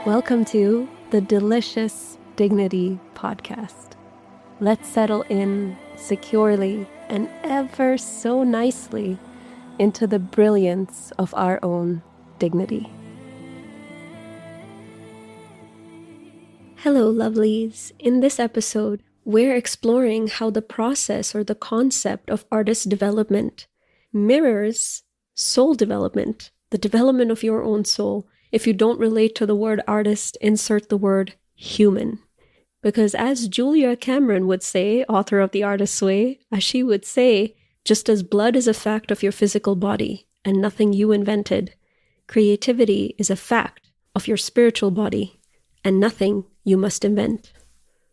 Welcome to the Delicious Dignity Podcast. Let's settle in securely and ever so nicely into the brilliance of our own dignity. Hello, lovelies. In this episode, we're exploring how the process or the concept of artist development mirrors soul development, the development of your own soul. If you don't relate to the word artist, insert the word human. Because as Julia Cameron would say, author of The Artist's Way, as she would say, just as blood is a fact of your physical body and nothing you invented, creativity is a fact of your spiritual body and nothing you must invent.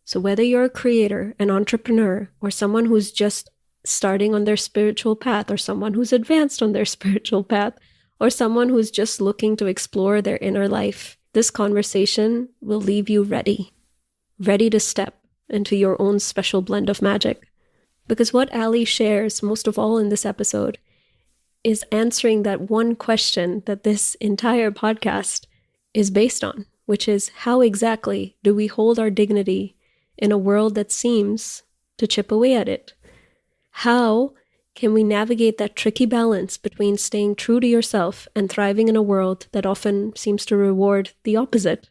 So whether you're a creator, an entrepreneur, or someone who's just starting on their spiritual path, or someone who's advanced on their spiritual path, or someone who's just looking to explore their inner life, this conversation will leave you ready to step into your own special blend of magic. Because what Ali shares most of all in this episode is answering that one question that this entire podcast is based on, which is how exactly do we hold our dignity in a world that seems to chip away at it? How can we navigate that tricky balance between staying true to yourself and thriving in a world that often seems to reward the opposite?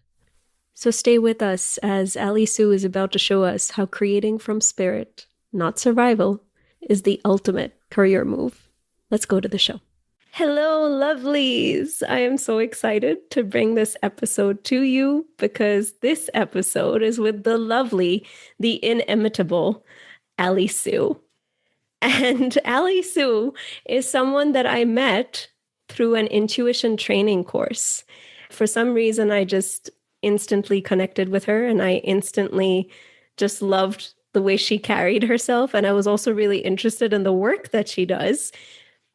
So stay with us as Ali Sue is about to show us how creating from spirit, not survival, is the ultimate career move. Let's go to the show. Hello, lovelies. I am so excited to bring this episode to you because this episode is with the lovely, the inimitable Ali Sue. And Ali Sue is someone that I met through an intuition training course. For some reason, I just instantly connected with her and I instantly just loved the way she carried herself. And I was also really interested in the work that she does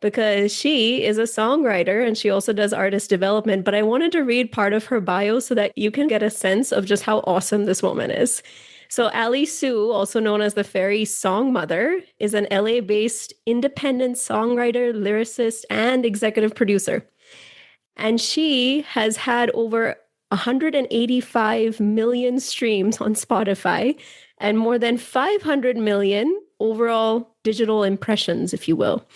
because she is a songwriter and she also does artist development. But I wanted to read part of her bio so that you can get a sense of just how awesome this woman is. So Ali Sue, also known as the Fairy Songmother, is an LA-based independent songwriter, lyricist, and executive producer. And she has had over 185 million streams on Spotify and more than 500 million overall digital impressions, if you will.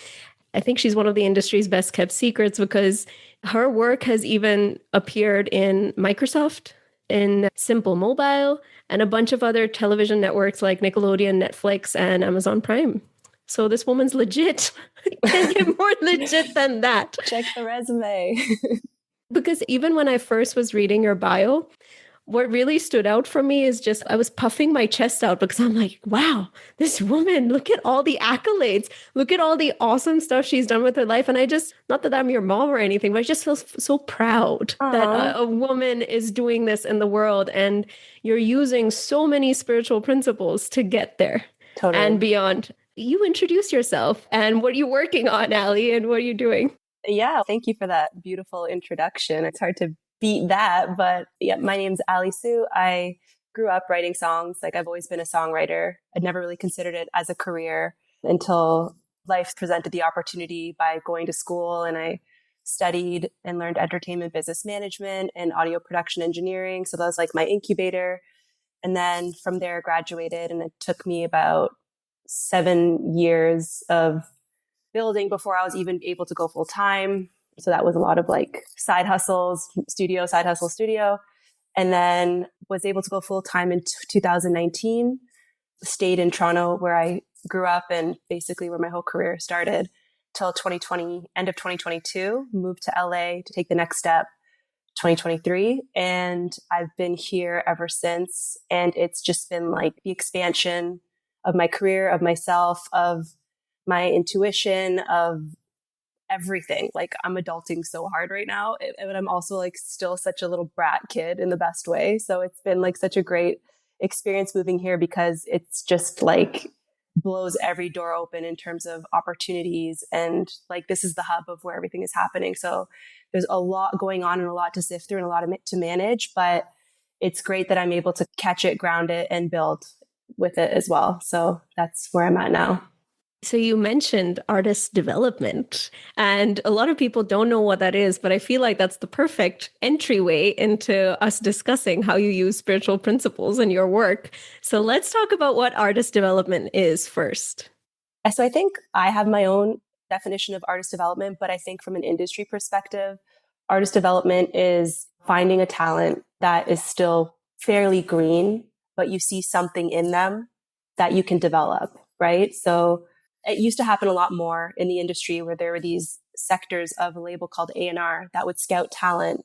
I think she's one of the industry's best kept secrets because her work has even appeared in Microsoft, in Simple Mobile, and a bunch of other television networks like Nickelodeon, Netflix, and Amazon Prime. So this woman's legit. Can't get more legit than that. Check the resume. Because even when I first was reading your bio, what really stood out for me is just I was puffing my chest out because I'm like, wow, this woman, look at all the accolades. Look at all the awesome stuff she's done with her life. And I just, not that I'm your mom or anything, but I just feel so proud that a woman is doing this in the world. And you're using so many spiritual principles to get there and beyond. You introduce yourself and what are you working on, Ali, and what are you doing? Yeah, thank you for that beautiful introduction. It's hard to beat that, but yeah, my name's Ali Sue. I grew up writing songs. Like I've always been a songwriter. I'd never really considered it as a career until life presented the opportunity by going to school, and I studied and learned entertainment business management and audio production engineering. So that was like my incubator. And then from there graduated, and it took me about 7 years of building before I was even able to go full time. So that was a lot of like side hustles, side hustle studio. And then was able to go full time in 2019, stayed in Toronto where I grew up and basically where my whole career started till 2020, end of 2022, moved to LA to take the next step, 2023. And I've been here ever since. And it's just been like the expansion of my career, of myself, of my intuition, of everything. Like I'm adulting so hard right now. And I'm also like still such a little brat kid in the best way. So it's been like such a great experience moving here because it's just like blows every door open in terms of opportunities. And like, this is the hub of where everything is happening. So there's a lot going on and a lot to sift through and a lot to manage, but it's great that I'm able to catch it, ground it, and build with it as well. So that's where I'm at now. So you mentioned artist development, and a lot of people don't know what that is, but I feel like that's the perfect entryway into us discussing how you use spiritual principles in your work. So let's talk about what artist development is first. So I think I have my own definition of artist development, but I think from an industry perspective, artist development is finding a talent that is still fairly green, but you see something in them that you can develop, right? So it used to happen a lot more in the industry where there were these sectors of a label called A&R that would scout talent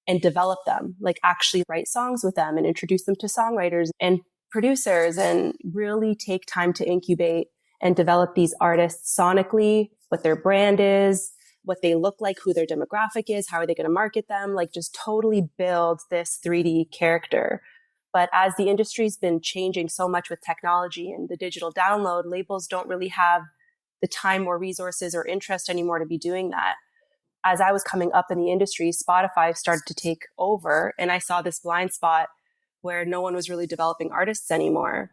and develop them, like actually write songs with them and introduce them to songwriters and producers and really take time to incubate and develop these artists sonically, what their brand is, what they look like, who their demographic is, how are they going to market them, like just totally build this 3D character. But as the industry's been changing so much with technology and the digital download, labels don't really have the time or resources or interest anymore to be doing that. As I was coming up in the industry, Spotify started to take over, and I saw this blind spot where no one was really developing artists anymore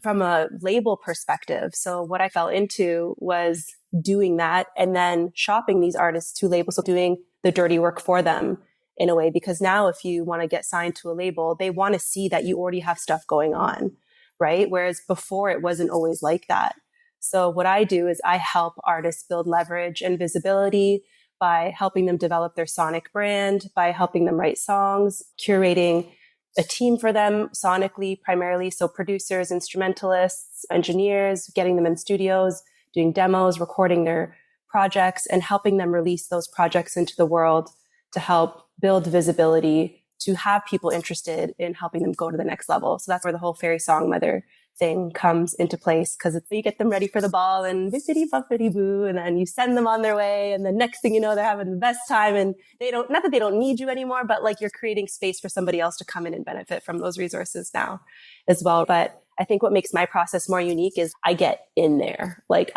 from a label perspective. So what I fell into was doing that and then shopping these artists to labels, so doing the dirty work for them in a way, because now if you want to get signed to a label, they want to see that you already have stuff going on, right? Whereas before it wasn't always like that. So what I do is I help artists build leverage and visibility by helping them develop their sonic brand, by helping them write songs, curating a team for them sonically primarily. So producers, instrumentalists, engineers, getting them in studios, doing demos, recording their projects, and helping them release those projects into the world to help build visibility, to have people interested in helping them go to the next level. So that's where the whole Fairy Songmother thing comes into place, because you get them ready for the ball and bippity boppity boo, and then you send them on their way, and the next thing you know, they're having the best time, and they don't, not that they don't need you anymore, but like you're creating space for somebody else to come in and benefit from those resources now as well. But I think what makes my process more unique is I get in there. Like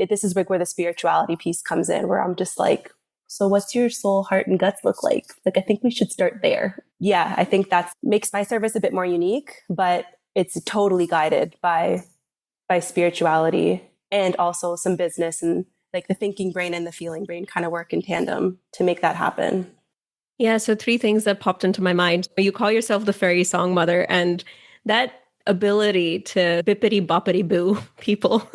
this is like where the spirituality piece comes in, where I'm just like, so what's your soul, heart, and guts look like? Like, I think we should start there. Yeah, I think that makes my service a bit more unique, but it's totally guided by spirituality and also some business, and like the thinking brain and the feeling brain kind of work in tandem to make that happen. Yeah, so three things that popped into my mind. You call yourself the Fairy Songmother, and that ability to bippity boppity boo people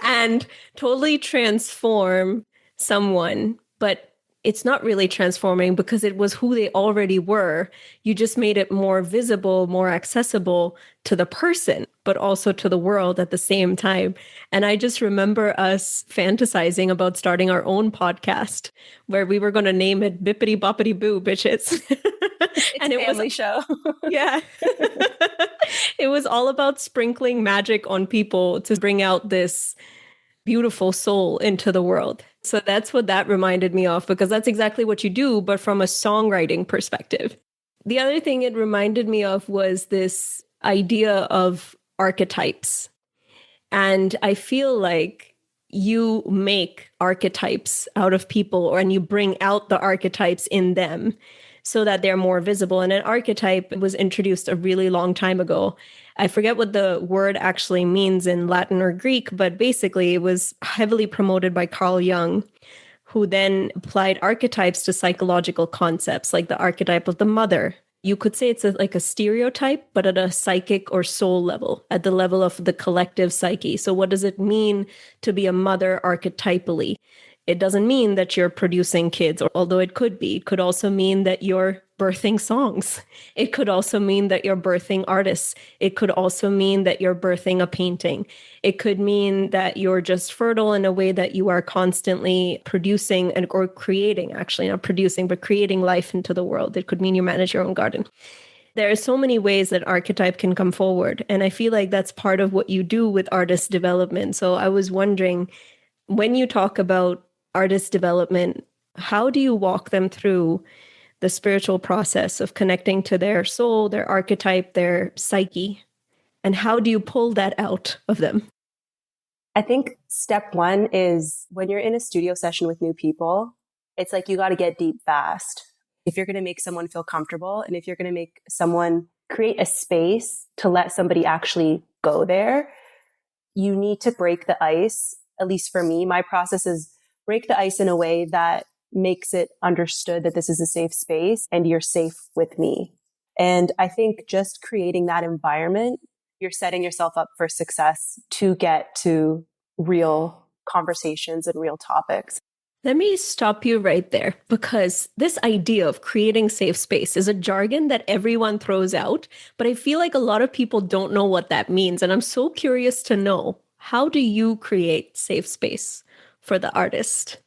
and totally transform someone, but it's not really transforming because it was who they already were. You just made it more visible, more accessible to the person, but also to the world at the same time. And I just remember us fantasizing about starting our own podcast where we were going to name it Bippity Boppity Boo, bitches. It's a family show. Yeah. It was all about sprinkling magic on people to bring out this beautiful soul into the world. So that's what that reminded me of, because that's exactly what you do, but from a songwriting perspective. The other thing it reminded me of was this idea of archetypes. And I feel like you make archetypes out of people, and you bring out the archetypes in them so that they're more visible. And an archetype was introduced a really long time ago. I forget what the word actually means in Latin or Greek, but basically it was heavily promoted by Carl Jung, who then applied archetypes to psychological concepts, like the archetype of the mother. You could say it's like a stereotype, but at a psychic or soul level, at the level of the collective psyche. So what does it mean to be a mother archetypally? It doesn't mean that you're producing kids, although it could be. It could also mean that you're birthing songs. It could also mean that you're birthing artists. It could also mean that you're birthing a painting. It could mean that you're just fertile in a way that you are constantly producing or creating, actually, not producing, but creating life into the world. It could mean you manage your own garden. There are so many ways that archetype can come forward. And I feel like that's part of what you do with artist development. So I was wondering, when you talk about artist development, how do you walk them through the spiritual process of connecting to their soul, their archetype, their psyche? And how do you pull that out of them? I think step one is when you're in a studio session with new people, it's like you got to get deep fast. If you're going to make someone feel comfortable, and if you're going to make someone create a space to let somebody actually go there, you need to break the ice. At least for me, my process is break the ice in a way that makes it understood that this is a safe space and you're safe with me. And I think just creating that environment, you're setting yourself up for success to get to real conversations and real topics. Let me stop you right there, because this idea of creating safe space is a jargon that everyone throws out, but I feel like a lot of people don't know what that means. And I'm so curious to know, how do you create safe space for the artist?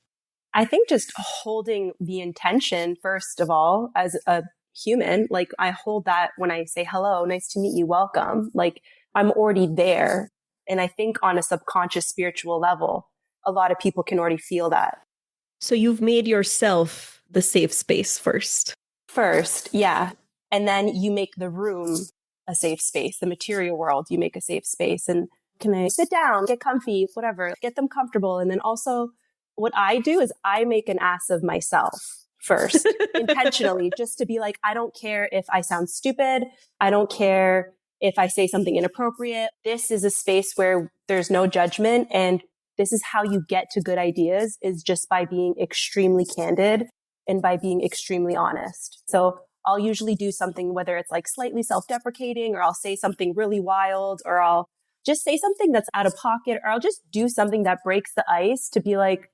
I think just holding the intention, first of all, as a human, like I hold that when I say hello, nice to meet you, welcome, like I'm already there. And I think on a subconscious spiritual level, a lot of people can already feel that. So you've made yourself the safe space first. First, yeah. And then you make the room a safe space, the material world, you make a safe space. And can I sit down, get comfy, whatever, get them comfortable. And then also what I do is I make an ass of myself first, intentionally, just to be like, I don't care if I sound stupid. I don't care if I say something inappropriate. This is a space where there's no judgment. And this is how you get to good ideas, is just by being extremely candid and by being extremely honest. So I'll usually do something, whether it's like slightly self-deprecating, or I'll say something really wild, or I'll just say something that's out of pocket, or I'll just do something that breaks the ice to be like,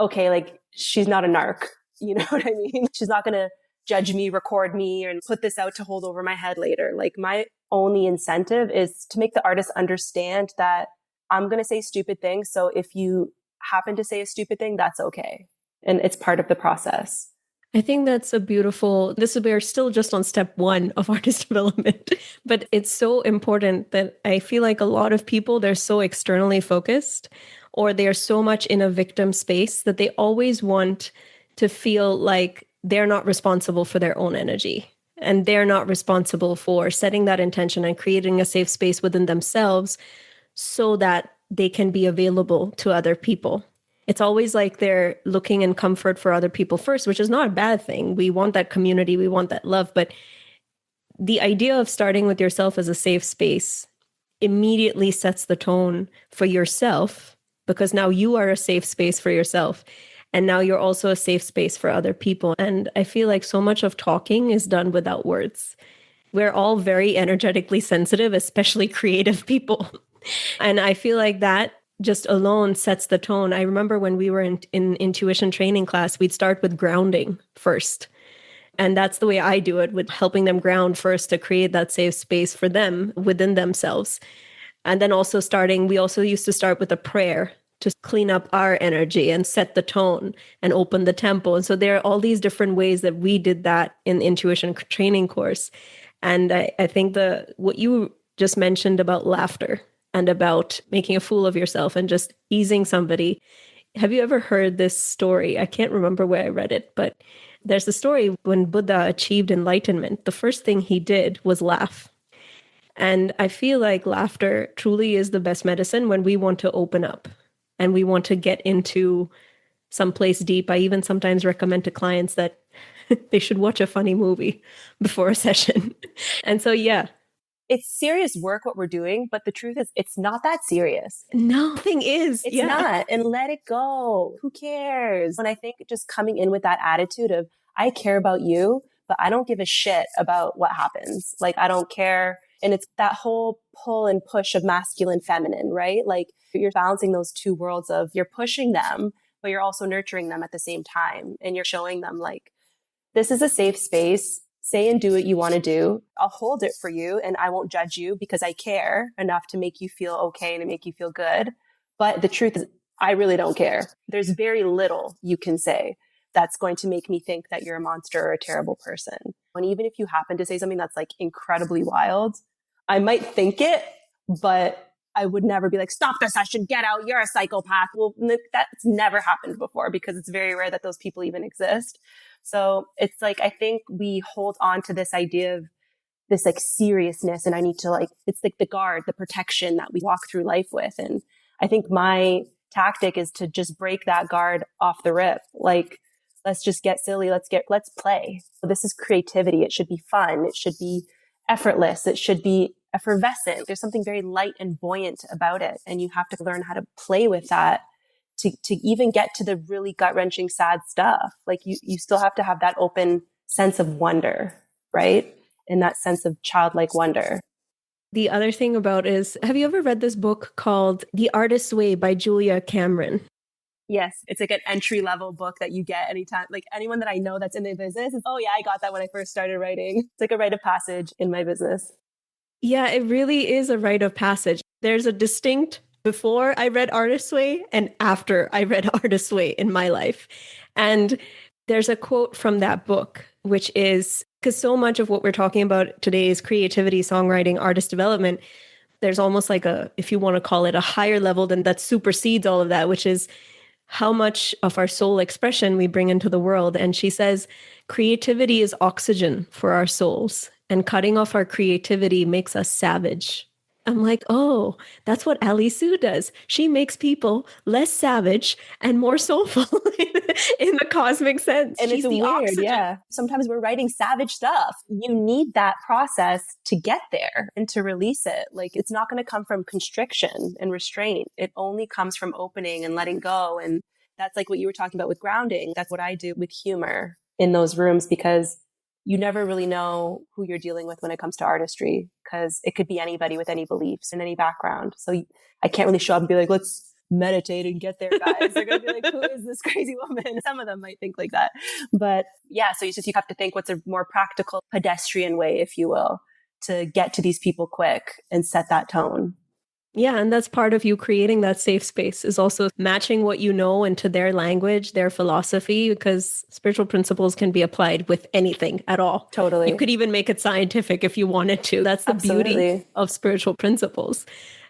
okay, like she's not a narc. You know what I mean? She's not going to judge me, record me, and put this out to hold over my head later. Like my only incentive is to make the artist understand that I'm going to say stupid things. So if you happen to say a stupid thing, that's okay. And it's part of the process. I think that's we're still just on step one of artist development, but it's so important that I feel like a lot of people, they're so externally focused, or they're so much in a victim space that they always want to feel like they're not responsible for their own energy. And they're not responsible for setting that intention and creating a safe space within themselves so that they can be available to other people. It's always like they're looking in comfort for other people first, which is not a bad thing. We want that community, we want that love. But the idea of starting with yourself as a safe space immediately sets the tone for yourself, because now you are a safe space for yourself. And now you're also a safe space for other people. And I feel like so much of talking is done without words. We're all very energetically sensitive, especially creative people. And I feel like that just alone sets the tone. I remember when we were in intuition training class, we'd start with grounding first. And that's the way I do it, with helping them ground first to create that safe space for them within themselves. And then we also used to start with a prayer to clean up our energy and set the tone and open the tempo. And so there are all these different ways that we did that in the intuition training course. And I think what you just mentioned about laughter and about making a fool of yourself and just easing somebody. Have you ever heard this story? I can't remember where I read it, but there's a story when Buddha achieved enlightenment. The first thing he did was laugh. And I feel like laughter truly is the best medicine when we want to open up and we want to get into someplace deep. I even sometimes recommend to clients that they should watch a funny movie before a session. And so, yeah. It's serious work what we're doing, but the truth is it's not that serious. Nothing is. It's not. And let it go. Who cares? And I think just coming in with that attitude of, I care about you, but I don't give a shit about what happens. Like, I don't care. And it's that whole pull and push of masculine, feminine, right? Like you're balancing those two worlds of you're pushing them, but you're also nurturing them at the same time. And you're showing them like, this is a safe space. Say and do what you want to do. I'll hold it for you and I won't judge you because I care enough to make you feel okay and to make you feel good. But the truth is, I really don't care. There's very little you can say that's going to make me think that you're a monster or a terrible person. And even if you happen to say something that's like incredibly wild, I might think it, but I would never be like, stop the session, get out, you're a psychopath. Well, that's never happened before because it's very rare that those people even exist. So it's like, I think we hold on to this idea of this like seriousness, and I need to like, it's like the guard, the protection that we walk through life with. And I think my tactic is to just break that guard off the rip. Like, let's just get silly. Let's play. This is creativity. It should be fun. It should be effortless. It should be effervescent. There's something very light and buoyant about it. And you have to learn how to play with that to even get to the really gut-wrenching, sad stuff. Like you still have to have that open sense of wonder, right? And that sense of childlike wonder. The other thing about is, have you ever read this book called The Artist's Way by Julia Cameron? Yes, it's like an entry-level book that you get anytime. Like anyone that I know that's in the business is, oh yeah, I got that when I first started writing. It's like a rite of passage in my business. Yeah, it really is a rite of passage. There's a distinct before I read Artist's Way and after I read Artist's Way in my life. And there's a quote from that book, which is, because so much of what we're talking about today is creativity, songwriting, artist development. There's almost like a, if you want to call it a higher level than that supersedes all of that, which is how much of our soul expression we bring into the world. And she says, creativity is oxygen for our souls, and cutting off our creativity makes us savage. I'm like, oh, that's what Ali Sue does. She makes people less savage and more soulful in the cosmic sense. And She's it's the weird, oxygen. yeah. Sometimes we're writing savage stuff. You need that process to get there and to release it. Like it's not going to come from constriction and restraint. It only comes from opening and letting go. And that's like what you were talking about with grounding. That's what I do with humor in those rooms, because you never really know who you're dealing with when it comes to artistry, because it could be anybody with any beliefs and any background. So I can't really show up and be like, let's meditate and get there, guys. They're going to be like, who is this crazy woman? Some of them might think like that. But yeah, so you have to think what's a more practical, pedestrian way, if you will, to get to these people quick and set that tone. Yeah, and that's part of you creating that safe space, is also matching what you know into their language, their philosophy, because spiritual principles can be applied with anything at all. Totally. You could even make it scientific if you wanted to. That's the beauty of spiritual principles.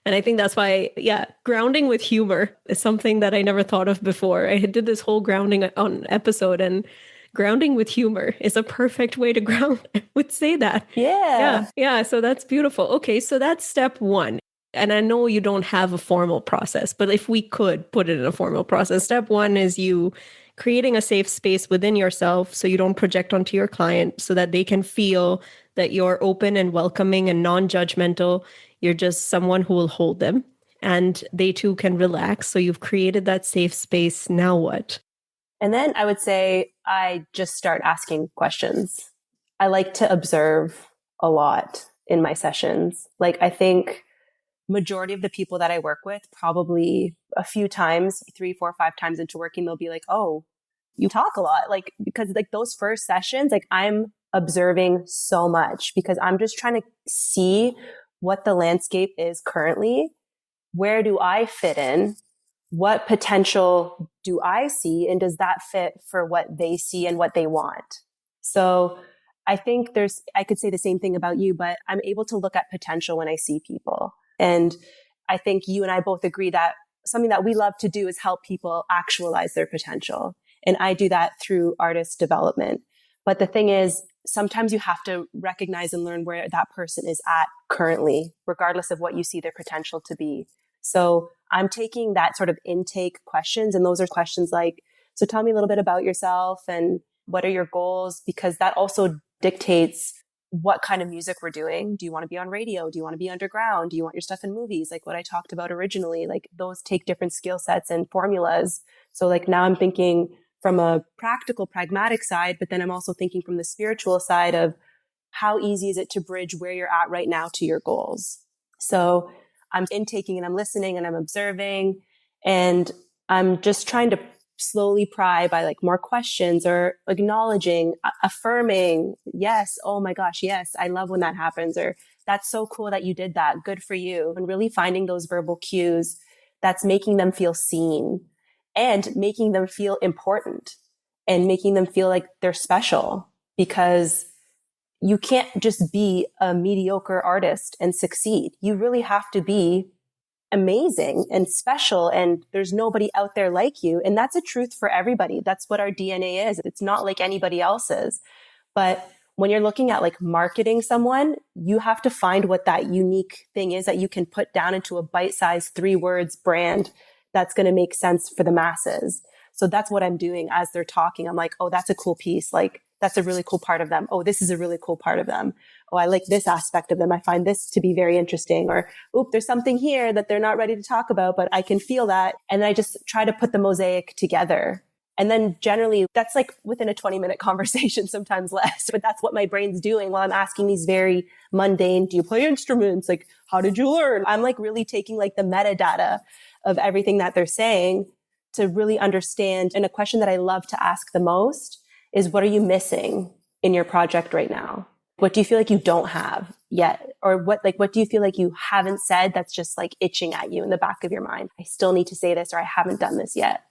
And I think that's why, yeah, grounding with humor is something that I never thought of before. I did this whole grounding on episode, and grounding with humor is a perfect way to ground. I would say that. Yeah. So that's beautiful. Okay, so that's step one. And I know you don't have a formal process, but if we could put it in a formal process, step one is you creating a safe space within yourself so you don't project onto your client, so that they can feel that you're open and welcoming and non-judgmental. You're just someone who will hold them, and they too can relax. So you've created that safe space. Now what? And then I would say I just start asking questions. I like to observe a lot in my sessions. Like I think majority of the people that I work with, probably a few times, 3, 4, 5 times into working, they'll be like, oh, you talk a lot. Like, because like those first sessions, like I'm observing so much because I'm just trying to see what the landscape is currently. Where do I fit in? What potential do I see? And does that fit for what they see and what they want? So I think I could say the same thing about you, but I'm able to look at potential when I see people. And I think you and I both agree that something that we love to do is help people actualize their potential. And I do that through artist development. But the thing is, sometimes you have to recognize and learn where that person is at currently, regardless of what you see their potential to be. So I'm taking that sort of intake questions. And those are questions like, so tell me a little bit about yourself and what are your goals? Because that also dictates what kind of music we're doing. Do you want to be on radio? Do you want to be underground? Do you want your stuff in movies? Like what I talked about originally, like those take different skill sets and formulas. So like now I'm thinking from a practical, pragmatic side, but then I'm also thinking from the spiritual side of how easy is it to bridge where you're at right now to your goals? So I'm intaking and I'm listening and I'm observing, and I'm just trying to slowly pry by like more questions or acknowledging, affirming, yes, oh my gosh, yes, I love when that happens, or that's so cool that you did that, good for you. And really finding those verbal cues that's making them feel seen and making them feel important and making them feel like they're special, because you can't just be a mediocre artist and succeed. You really have to be amazing and special, and there's nobody out there like you. And that's a truth for everybody. That's what our DNA is. It's not like anybody else's. But when you're looking at like marketing someone, you have to find what that unique thing is that you can put down into a bite-sized 3 words brand that's going to make sense for the masses. So that's what I'm doing as they're talking. I'm like, oh, that's a cool piece. Like that's a really cool part of them. Oh, this is a really cool part of them. Oh, I like this aspect of them. I find this to be very interesting. Or, oop, there's something here that they're not ready to talk about, but I can feel that. And I just try to put the mosaic together. And then generally that's like within a 20-minute conversation, sometimes less, but that's what my brain's doing while I'm asking these very mundane, do you play instruments? Like, how did you learn? I'm like really taking like the metadata of everything that they're saying to really understand. And a question that I love to ask the most is, what are you missing in your project right now? What do you feel like you don't have yet? Or what do you feel like you haven't said that's just like itching at you in the back of your mind? I still need to say this, or I haven't done this yet.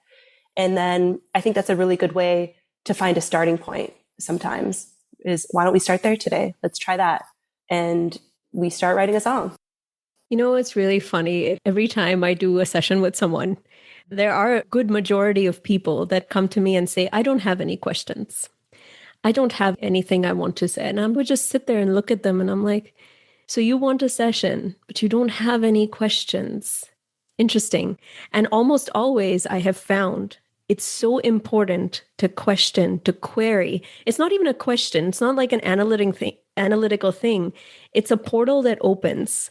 And then I think that's a really good way to find a starting point sometimes is, why don't we start there today? Let's try that. And we start writing a song. You know, it's really funny. Every time I do a session with someone, there are a good majority of people that come to me and say, I don't have any questions. I don't have anything I want to say. And I would just sit there and look at them and I'm like, so you want a session, but you don't have any questions. Interesting. And almost always I have found it's so important to question, to query. It's not even a question. It's not like an analytical thing. It's a portal that opens.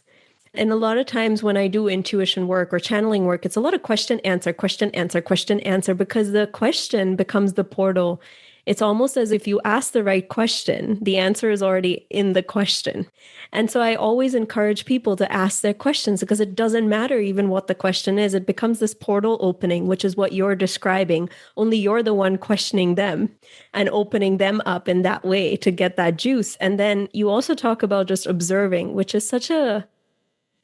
And a lot of times when I do intuition work or channeling work, it's a lot of question, answer, question, answer, question, answer, because the question becomes the portal. It's almost as if you ask the right question, the answer is already in the question. And so I always encourage people to ask their questions, because it doesn't matter even what the question is. It becomes this portal opening, which is what you're describing. Only you're the one questioning them and opening them up in that way to get that juice. And then you also talk about just observing, which is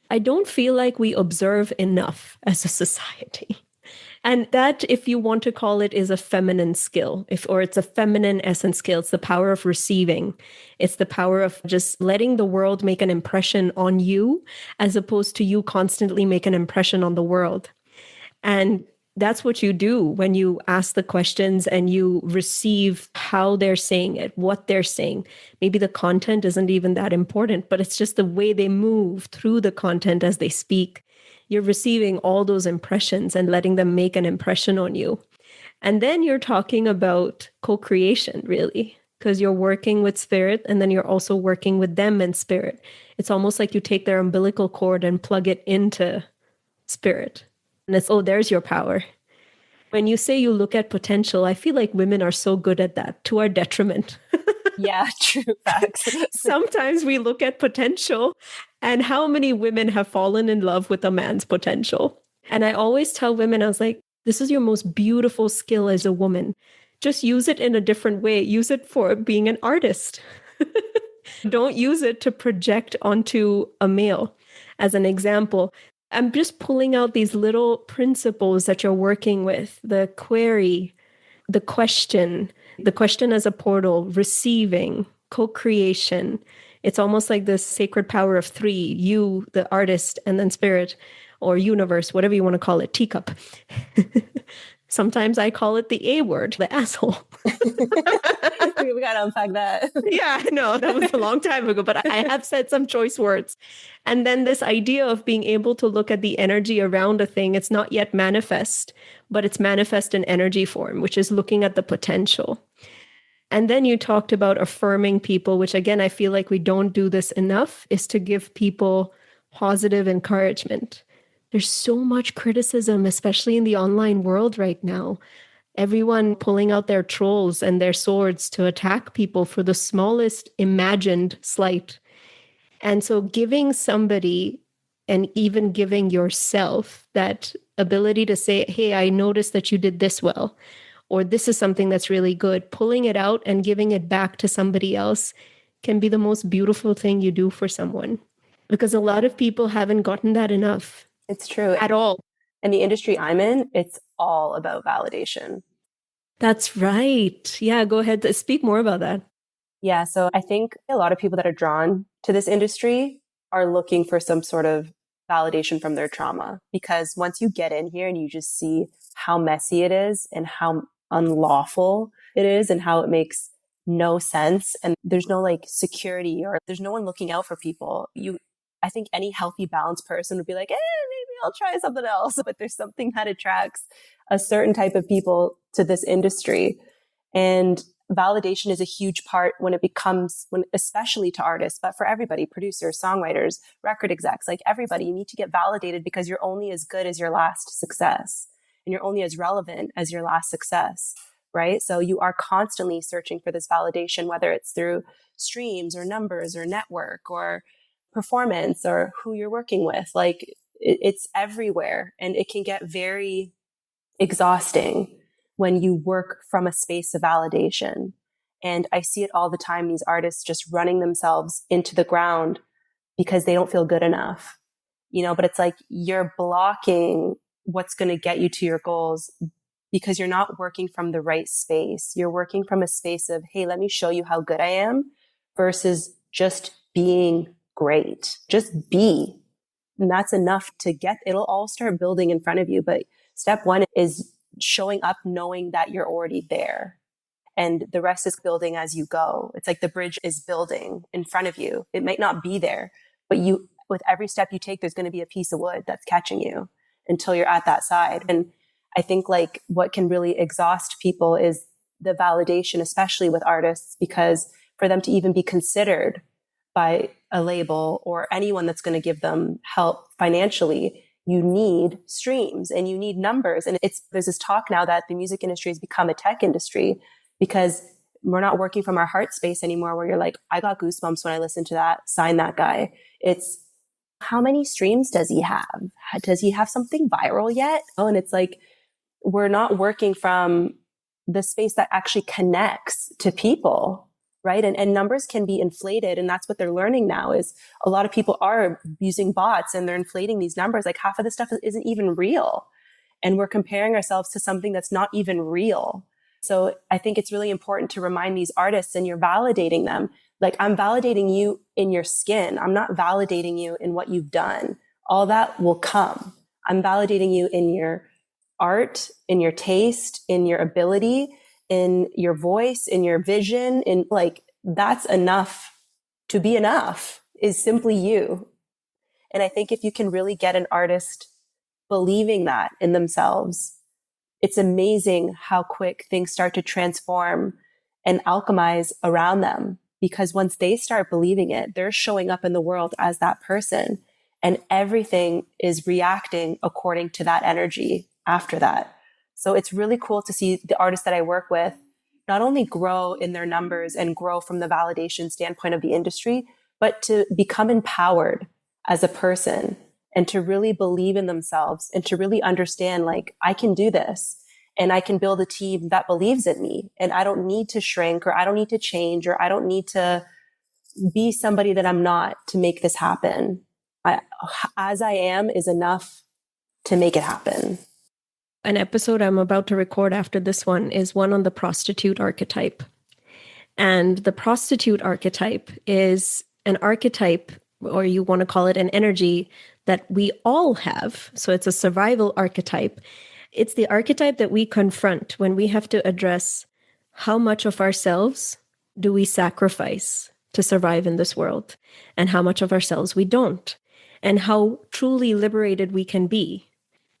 I don't feel like we observe enough as a society. And that, if you want to call it, is a feminine skill, or it's a feminine essence skill. It's the power of receiving. It's the power of just letting the world make an impression on you, as opposed to you constantly make an impression on the world. And that's what you do when you ask the questions and you receive how they're saying it, what they're saying. Maybe the content isn't even that important, but it's just the way they move through the content as they speak. You're receiving all those impressions and letting them make an impression on you. And then you're talking about co-creation, really, because you're working with spirit and then you're also working with them in spirit. It's almost like you take their umbilical cord and plug it into spirit. And it's, oh, there's your power. When you say you look at potential, I feel like women are so good at that, to our detriment. Yeah, true facts. Sometimes we look at potential, and how many women have fallen in love with a man's potential? And I always tell women, I was like, this is your most beautiful skill as a woman. Just use it in a different way. Use it for being an artist. Don't use it to project onto a male. As an example, I'm just pulling out these little principles that you're working with: the query, the question as a portal, receiving, co-creation. It's almost like this sacred power of three: you, the artist, and then spirit or universe, whatever you want to call it, teacup. Sometimes I call it the A word, the asshole. We got to unpack that. Yeah, I know that was a long time ago, but I have said some choice words. And then this idea of being able to look at the energy around a thing, it's not yet manifest, but it's manifest in energy form, which is looking at the potential. And then you talked about affirming people, which again, I feel like we don't do this enough, is to give people positive encouragement. There's so much criticism, especially in the online world right now. Everyone pulling out their trolls and their swords to attack people for the smallest imagined slight. And so giving somebody, and even giving yourself, that ability to say, hey, I noticed that you did this well, or this is something that's really good, pulling it out and giving it back to somebody else can be the most beautiful thing you do for someone. Because a lot of people haven't gotten that enough. It's true. At all. In the industry I'm in, it's all about validation. That's right. Yeah, go ahead. Speak more about that. Yeah. So I think a lot of people that are drawn to this industry are looking for some sort of validation from their trauma, because once you get in here and you just see how messy it is and how unlawful it is and how it makes no sense, and there's no like security, or there's no one looking out for people. I think any healthy, balanced person would be like, maybe I'll try something else. But there's something that attracts a certain type of people to this industry. And validation is a huge part when it becomes, especially to artists, but for everybody, producers, songwriters, record execs, like everybody, you need to get validated because you're only as good as your last success and you're only as relevant as your last success, right? So you are constantly searching for this validation, whether it's through streams or numbers or network or performance or who you're working with. Like it's everywhere, and it can get very exhausting when you work from a space of validation. And I see it all the time, these artists just running themselves into the ground because they don't feel good enough, but it's like you're blocking what's going to get you to your goals because you're not working from the right space. You're working from a space of, hey, let me show you how good I am, versus just being great. Just be. And that's enough to get, it'll all start building in front of you. But step one is showing up knowing that you're already there. And the rest is building as you go. It's like the bridge is building in front of you. It might not be there, but with every step you take, there's going to be a piece of wood that's catching you until you're at that side. And I think like what can really exhaust people is the validation, especially with artists, because for them to even be considered by a label or anyone that's going to give them help financially, you need streams and you need numbers. And there's this talk now that the music industry has become a tech industry because we're not working from our heart space anymore, where you're like, I got goosebumps when I listened to that, sign that guy. It's how many streams does he have? Does he have something viral yet? Oh, and it's like, we're not working from the space that actually connects to people, right? And numbers can be inflated. And that's what they're learning now is a lot of people are using bots and they're inflating these numbers. Like half of the stuff isn't even real. And we're comparing ourselves to something that's not even real. So I think it's really important to remind these artists, and you're validating them. Like, I'm validating you in your skin. I'm not validating you in what you've done. All that will come. I'm validating you in your art, in your taste, in your ability, in your voice, in your vision, in like, that's enough to be enough, is simply you. And I think if you can really get an artist believing that in themselves, it's amazing how quick things start to transform and alchemize around them. Because once they start believing it, they're showing up in the world as that person, and everything is reacting according to that energy after that. So it's really cool to see the artists that I work with not only grow in their numbers and grow from the validation standpoint of the industry, but to become empowered as a person and to really believe in themselves and to really understand, like, I can do this and I can build a team that believes in me, and I don't need to shrink, or I don't need to change, or I don't need to be somebody that I'm not to make this happen. As I am is enough to make it happen. An episode I'm about to record after this one is one on the prostitute archetype. And the prostitute archetype is an archetype, or you want to call it an energy, that we all have. So it's a survival archetype. It's the archetype that we confront when we have to address how much of ourselves do we sacrifice to survive in this world, and how much of ourselves we don't, and how truly liberated we can be.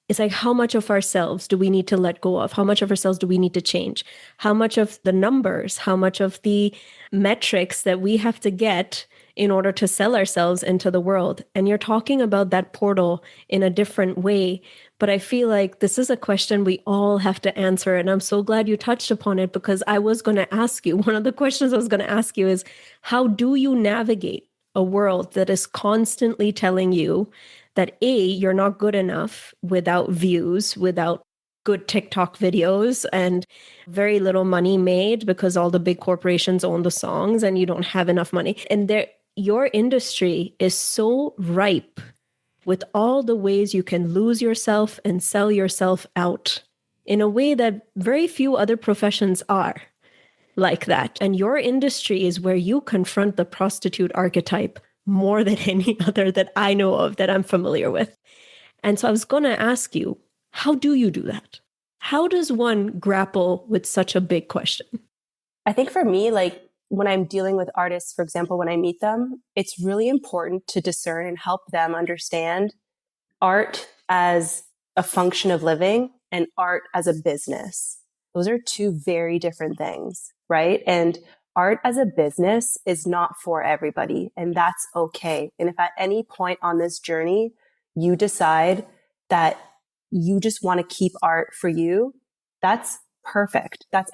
It's like, how much of ourselves do we need to let go of? How much of ourselves do we need to change? How much of the numbers, how much of the metrics that we have to get in order to sell ourselves into the world? And you're talking about that portal in a different way. But I feel like this is a question we all have to answer. And I'm so glad you touched upon it, because I was going to ask you, one of the questions I was going to ask you is, how do you navigate a world that is constantly telling you that A, you're not good enough without views, without good TikTok videos, and very little money made because all the big corporations own the songs and you don't have enough money. And your industry is so ripe with all the ways you can lose yourself and sell yourself out in a way that very few other professions are like that. And your industry is where you confront the prostitute archetype more than any other that I know of, that I'm familiar with. And so I was going to ask you, how do you do that? How does one grapple with such a big question? I think for me, like when I'm dealing with artists, for example, when I meet them, it's really important to discern and help them understand art as a function of living and art as a business. Those are two very different things. right? And art as a business is not for everybody, and that's okay. And if at any point on this journey you decide that you just want to keep art for you, that's perfect. That's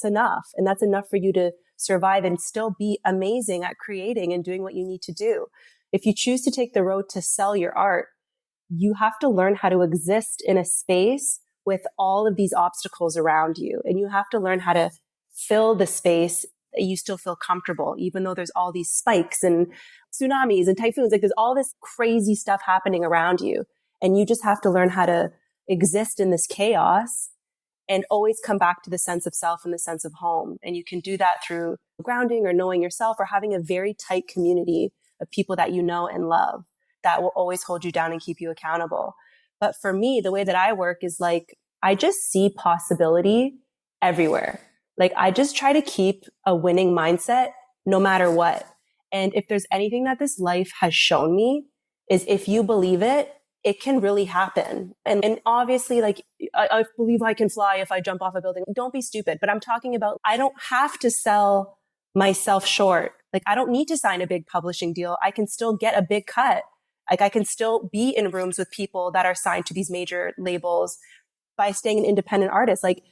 enough. And that's enough for you to survive and still be amazing at creating and doing what you need to do. If you choose to take the road to sell your art, you have to learn how to exist in a space with all of these obstacles around you. And you have to learn how to fill the space that you still feel comfortable, even though there's all these spikes and tsunamis and typhoons. Like there's all this crazy stuff happening around you. And you just have to learn how to exist in this chaos and always come back to the sense of self and the sense of home. And you can do that through grounding or knowing yourself or having a very tight community of people that you know and love that will always hold you down and keep you accountable. But for me, the way that I work is like, I just see possibility everywhere. Like I just try to keep a winning mindset no matter what. And if there's anything that this life has shown me is if you believe it, it can really happen. And obviously, like, I believe I can fly if I jump off a building. Don't be stupid. But I'm talking about, I don't have to sell myself short. Like, I don't need to sign a big publishing deal. I can still get a big cut. Like, I can still be in rooms with people that are signed to these major labels by staying an independent artist. Like,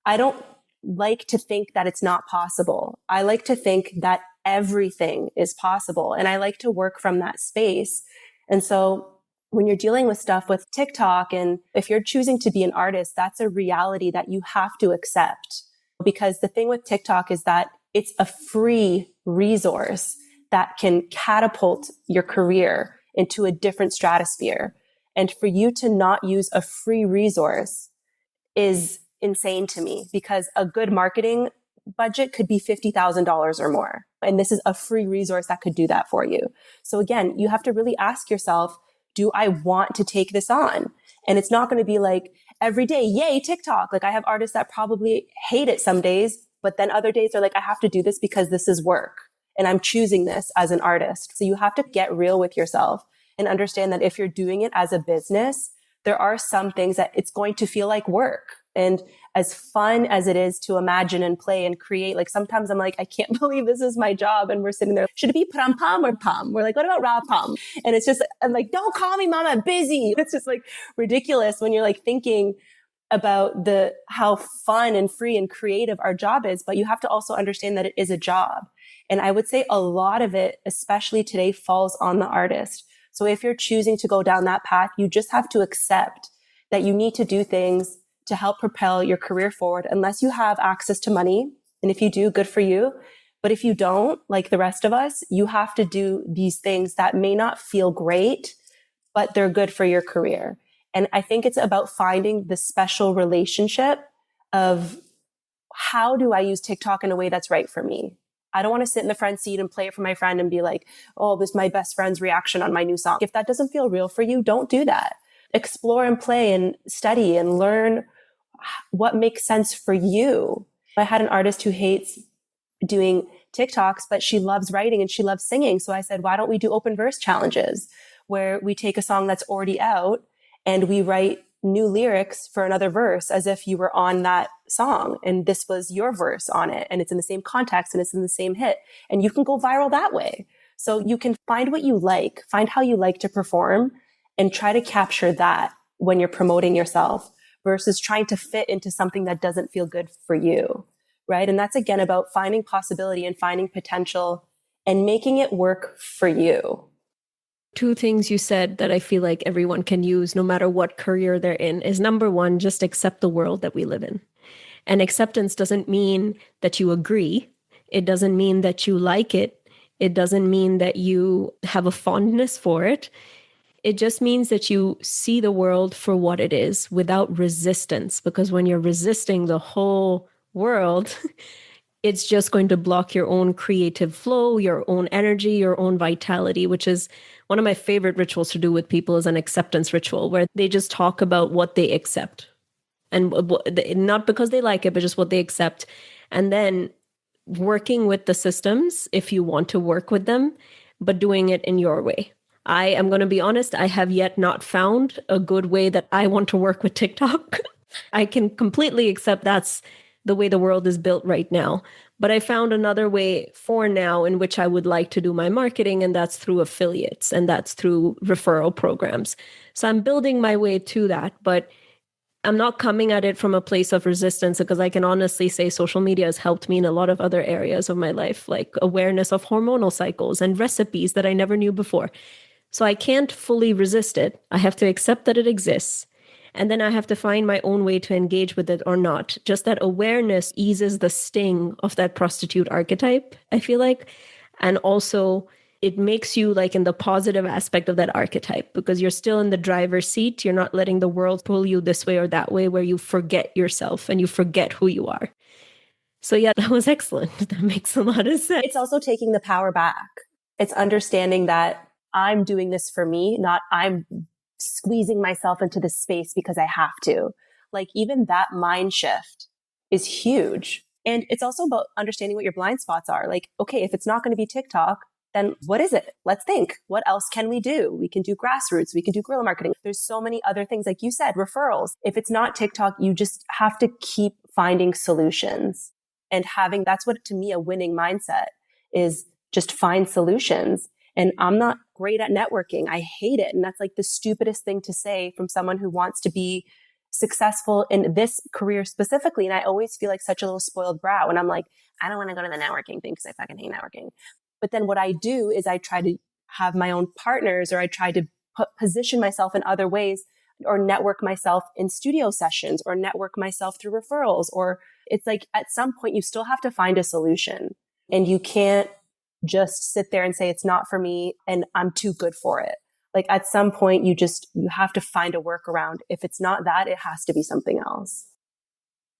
I don't like to think that it's not possible. I like to think that everything is possible. And I like to work from that space. And so when you're dealing with stuff with TikTok, and if you're choosing to be an artist, that's a reality that you have to accept. Because the thing with TikTok is that it's a free resource that can catapult your career into a different stratosphere. And for you to not use a free resource is insane to me, because a good marketing budget could be $50,000 or more. And this is a free resource that could do that for you. So again, you have to really ask yourself, do I want to take this on? And it's not going to be like every day, yay, TikTok. Like I have artists that probably hate it some days, but then other days they're like, I have to do this because this is work and I'm choosing this as an artist. So you have to get real with yourself and understand that if you're doing it as a business, there are some things that it's going to feel like work. And as fun as it is to imagine and play and create, like sometimes I'm like, I can't believe this is my job. And we're sitting there, should it be pram pam or pam? We're like, what about ra pam? And it's just, I'm like, don't call me mom, I'm busy. It's just like ridiculous when you're like thinking about how fun and free and creative our job is. But you have to also understand that it is a job. And I would say a lot of it, especially today, falls on the artist. So if you're choosing to go down that path, you just have to accept that you need to do things to help propel your career forward, unless you have access to money. And if you do, good for you. But if you don't, like the rest of us, you have to do these things that may not feel great, but they're good for your career. And I think it's about finding the special relationship of how do I use TikTok in a way that's right for me? I don't want to sit in the front seat and play it for my friend and be like, oh, this is my best friend's reaction on my new song. If that doesn't feel real for you, don't do that. Explore and play and study and learn what makes sense for you. I had an artist who hates doing TikToks, but she loves writing and she loves singing. So I said, why don't we do open verse challenges where we take a song that's already out and we write new lyrics for another verse as if you were on that song and this was your verse on it and it's in the same context and it's in the same hit and you can go viral that way. So you can find what you like, find how you like to perform and try to capture that when you're promoting yourself versus trying to fit into something that doesn't feel good for you, right? And that's again about finding possibility and finding potential and making it work for you. Two things you said that I feel like everyone can use no matter what career they're in is number one, just accept the world that we live in. And acceptance doesn't mean that you agree. It doesn't mean that you like it. It doesn't mean that you have a fondness for it. It just means that you see the world for what it is without resistance, because when you're resisting the whole world, it's just going to block your own creative flow, your own energy, your own vitality, which is one of my favorite rituals to do with people is an acceptance ritual where they just talk about what they accept and not because they like it, but just what they accept. And then working with the systems if you want to work with them, but doing it in your way. I am going to be honest, I have yet not found a good way that I want to work with TikTok. I can completely accept that's the way the world is built right now. But I found another way for now in which I would like to do my marketing, and that's through affiliates and that's through referral programs. So I'm building my way to that, but I'm not coming at it from a place of resistance, because I can honestly say social media has helped me in a lot of other areas of my life, like awareness of hormonal cycles and recipes that I never knew before. So I can't fully resist it. I have to accept that it exists. And then I have to find my own way to engage with it or not. Just that awareness eases the sting of that prostitute archetype, I feel like. And also, it makes you like in the positive aspect of that archetype, because you're still in the driver's seat. You're not letting the world pull you this way or that way, where you forget yourself and you forget who you are. So yeah, that was excellent. That makes a lot of sense. It's also taking the power back. It's understanding that I'm doing this for me, not I'm squeezing myself into this space because I have to. Like even that mind shift is huge. And it's also about understanding what your blind spots are. Like, okay, if it's not going to be TikTok, then what is it? Let's think. What else can we do? We can do grassroots. We can do guerrilla marketing. There's so many other things. Like you said, referrals. If it's not TikTok, you just have to keep finding solutions and having, that's what to me, a winning mindset is, just find solutions. And I'm not great at networking. I hate it. And that's like the stupidest thing to say from someone who wants to be successful in this career specifically. And I always feel like such a little spoiled brat when I'm like, I don't want to go to the networking thing because I fucking hate networking. But then what I do is I try to have my own partners, or I try to position myself in other ways, or network myself in studio sessions, or network myself through referrals. Or it's like at some point you still have to find a solution, and you can't just sit there and say, it's not for me and I'm too good for it. Like at some point you have to find a workaround. If it's not that, it has to be something else.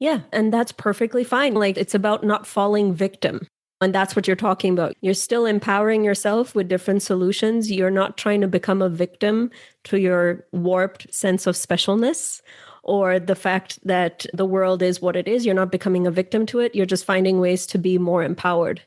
Yeah. And that's perfectly fine. Like it's about not falling victim. And that's what you're talking about. You're still empowering yourself with different solutions. You're not trying to become a victim to your warped sense of specialness or the fact that the world is what it is. You're not becoming a victim to it. You're just finding ways to be more empowered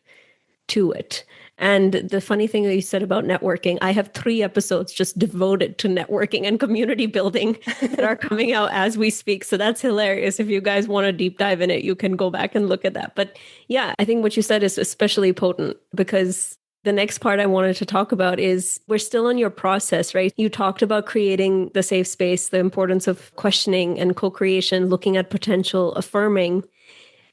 to it. And the funny thing that you said about networking, I have 3 episodes just devoted to networking and community building that are coming out as we speak. So that's hilarious. If you guys want to deep dive in it, you can go back and look at that. But yeah, I think what you said is especially potent, because the next part I wanted to talk about is we're still in your process, right? You talked about creating the safe space, the importance of questioning and co-creation, looking at potential, affirming.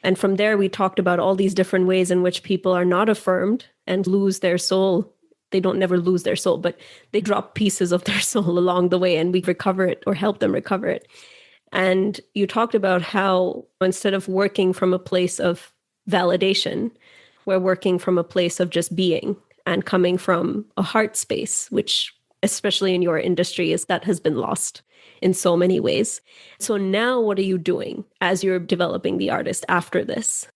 And from there, we talked about all these different ways in which people are not affirmed and lose their soul. They don't never lose their soul, but they drop pieces of their soul along the way, and we recover it or help them recover it. And you talked about how instead of working from a place of validation, we're working from a place of just being and coming from a heart space, which especially in your industry is that has been lost in so many ways. So now what are you doing as you're developing the artist after this?